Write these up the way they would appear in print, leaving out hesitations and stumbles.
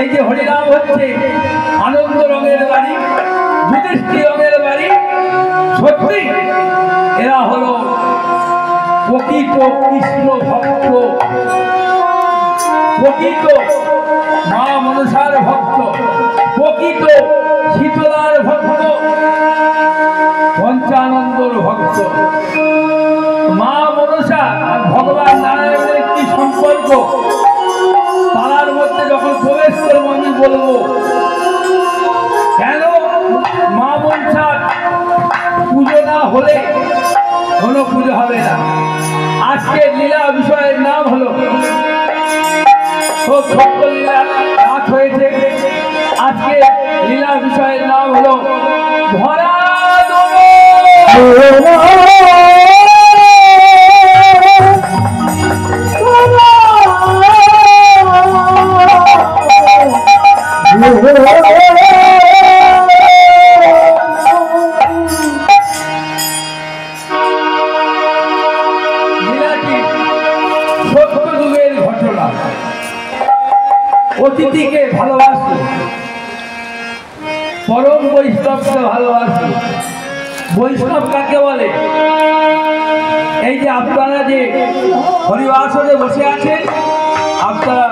এই যে হরিনাম হচ্ছে আনন্দ রঙের বাড়ি, যুধিষ্ঠির রঙের বাড়ি, সত্যি এরা হলো প্রকৃত কৃষ্ণ ভক্ত, প্রকৃত মা মনসার ভক্ত, প্রকৃত শীতলার ভক্ত, পঞ্চানন্দর ভক্ত। মা মনসা আর ভগবান নারায়ণের কি সম্পর্ক, পাড়ার মধ্যে যখন প্রবেশ করবো আমি বলবো কেন মা মনসার পুজো না হলে কোনো পুজো হবে না। আজকের লীলা বিষয়ের নাম হলো লীলা রাত হয়েছে। আজকে লীলা বিষয়ের নাম হলো ধরা অতিথিকে ভালোবাসি, পরম বৈষ্ণবকে ভালোবাসি। বৈষ্ণব কাকে বলে? এই যে আপনারা যে হরিবাসরে বসে আছেন, আপনারা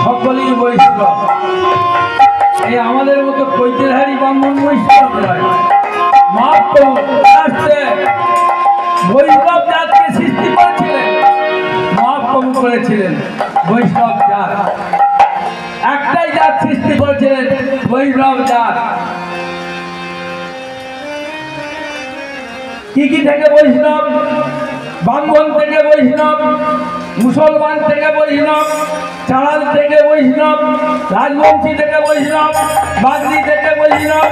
সকলেই বৈষ্ণব। এই আমাদের মতো কৈতেরহারি ব্রাহ্মণ বৈষ্ণব নয়। বৈষ্ণব জাতকে সৃষ্টি করেছিলেন, মহাপ্রভু করেছিলেন বৈষ্ণব জাত। একটাই জাত সৃষ্টি করেছিলেন, বৈষ্ণব জাত। কি কি থেকে বৈষ্ণব? ব্রাহ্মণ থেকে বৈষ্ণব, মুসলমান থেকে বৈষ্ণব, চাড়াল থেকে বৈষ্ণব, রাজবংশী থেকে বৈষ্ণব, বাগদি থেকে বৈষ্ণব,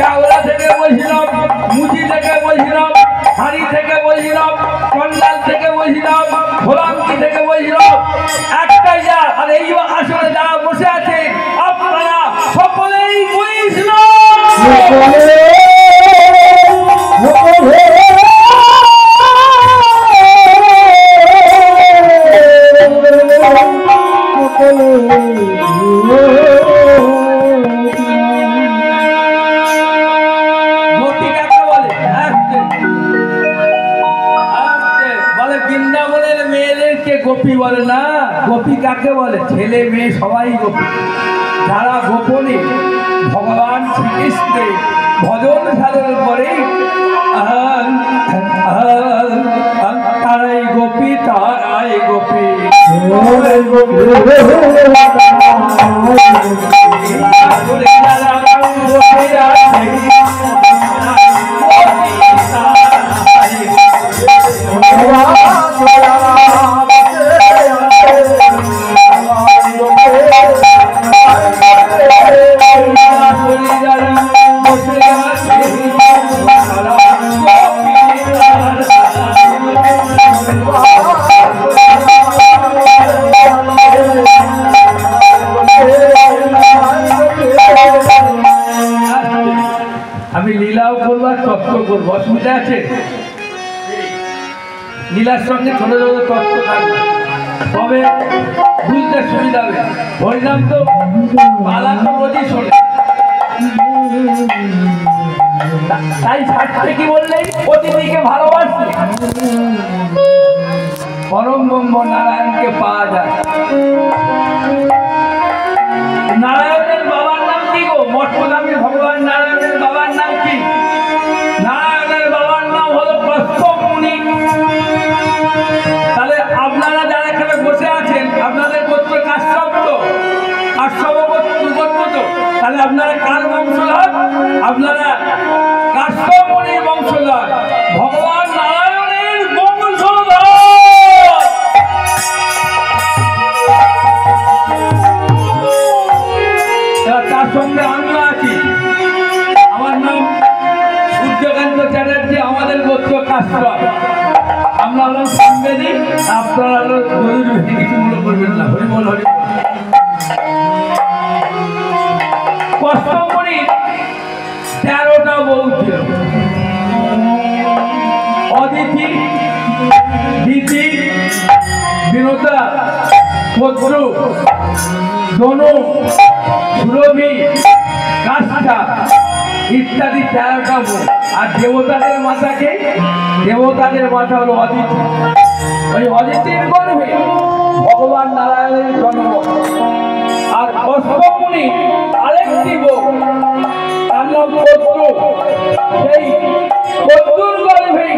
কাওড়া থেকে বৈষ্ণব, মুচি থেকে বৈষ্ণব, হাড়ি থেকে বৈষ্ণব, কন্ডাল থেকে বৈষ্ণব, ভোলাঙ্কি থেকে বৈষ্ণব। একটাই জাত। আর এই আসলে যারা বসে আছে আপনারা সকলেই বৈষ্ণব। বৃন্দাবনের মেয়েদেরকে গোপী বলে না। গোপী কাকে বলে? ছেলে মেয়ে সবাই গোপী। যারা গোপনে ভগবান শ্রীকৃষ্ণের ভজন সাধন করে তারাই গোপী, তারাই গোপী। আমি লীলাও করবো আর তত্ত্ব করবো, অসুবিধা আছে? লীলার সঙ্গে ছোট ছোট তত্ত্ব থাকবে, তবে বুঝতে সুবিধা হবে। হরিনাম তো পালা তো রোজই শোনে, তাই শাস্ত্রে কি বললেন? অতিথিকে ভালোবাসি, পরম ব্রহ্ম নারায়ণকে পাওয়া যায়। নারায়ণের বাবার নাম কি গো? মঠপদামী ভগবান নারায়ণের বাবার নাম কি? নারায়ণের বাবার নাম হলো কশ্যপ মুনি। তাহলে আপনারা যারা এখানে বসে আছেন, আপনাদের গোত্র কাশ্যপ তো, কাশ্যপ গোত্র তো, তাহলে আপনারা কার বংশধর? আপনারা কাশ্যপ মুনির বংশধর, ভগবান নারায়ণের বংশধর। তার সঙ্গে আমিও আছি। আমার নাম সূর্যকান্ত চ্যাটার্জি, আমাদের গোত্র কাশ্যপ। আমরা হলাম সাংবেদী, আপনারা হলো কিছু মূল্য করবেন না। হরিবল হরিবল। কশ্যপ মুনির 13টা বউ ছিল। অদিতি, দিতি, বিনোদা, পদ্রু, দনু, সুরভি, কাষ্ঠা ইত্যাদি 13টা মুখ। আর দেবতাদের মাথাকে, দেবতাদের মাথা হলো অদিতি। ওই অদিতির গর্ভে ভগবান নারায়ণের জন্ম। আর অশ্বমুনি আরেকটি বউ, তার নাম পদ্রু। সেই পদ্রুর গর্ভে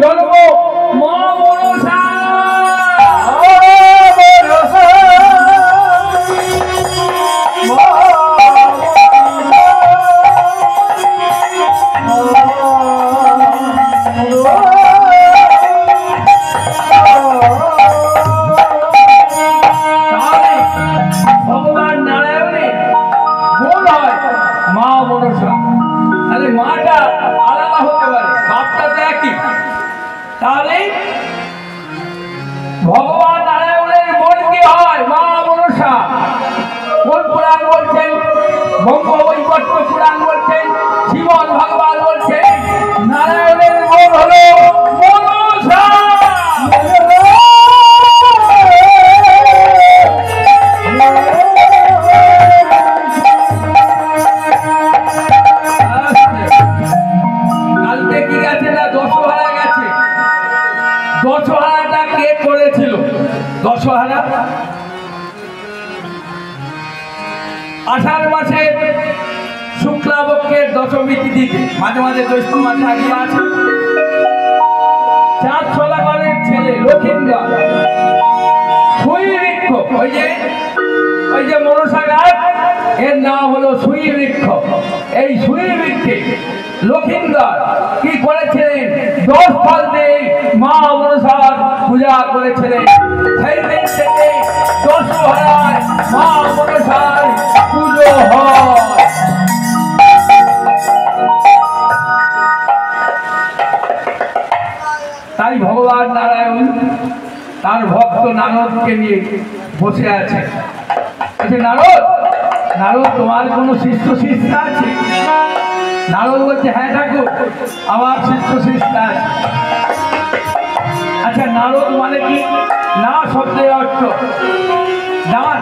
জন্ম মা মনসা। ভগবান নারায়ণের মন কি হয়? মা মনসা। কোন পুরাণ বলছেন? ব্রহ্মবৈবর্ত পুরাণ বলছেন, শ্রীমদ ভাগবত বলছেন নারায়ণের মন হলো মনসা। কালকে কি গেছে না? দশহারা গেছে। দশহারাটা কে করেছিল? দশহারা আষাঢ় মাসে শুক্লাপক্ষের দশমী তিথিতে, মাঝে মাঝে জ্যৈষ্ঠ মাসে আগিয়ে আছে, চাঁদ সদাগরের ছেলে লক্ষিন্দর সুই বৃক্ষ, ওই যে মনসা গাছ, এর নাম হলো সুই বৃক্ষ। এই সুই বৃক্ষে লক্ষিন্দর কি করেছিলেন? 10 ফল দিয়ে মা মনসার পূজা করেছিলেন। সেই দিন থেকে দশহারায় মা মনসার পুজো হয়। তাই ভগবান নারায়ণ তার ভক্ত নারদকে নিয়ে বসে আছে। নারদ, নারদ তোমার কোনো শিষ্য শিষ্যা আছে? নারদ বলছে, হ্যাঁ ঠাকুর, আমার শিষ্য শিষ্যা আছে। আচ্ছা, নারদ মানে কি? না শব্দের অর্থ দান,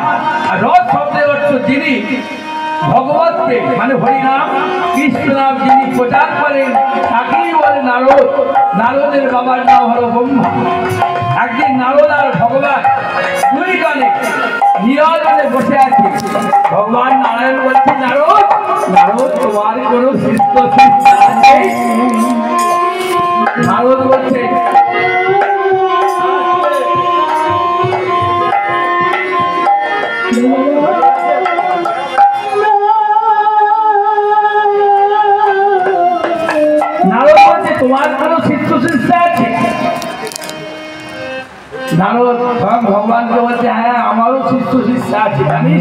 আর রথ শব্দের অর্থ যিনি ভগবতকে মানে হরিনাম কৃষ্ণ নাম যিনি প্রচার করেন তাকেই বলে নারদ। নারদের বাবার নাম হলো ব্রহ্মা। একদিন নারদ আর ভগবান দুইজনে নিরঞ্জনে বসে আছে। ভগবান নারায়ণ বলছে, নারদ, নারদ তোমার কোন শিষ্য শিষ্যা আছে? নারদ বলছে, নারদ বলছে তোমার কোন শিষ্য শিষ্যা আছে? নারদ ভগবানকে বলছে, হ্যাঁ আমারও শিষ্য শিষ্যা আছে। জানিস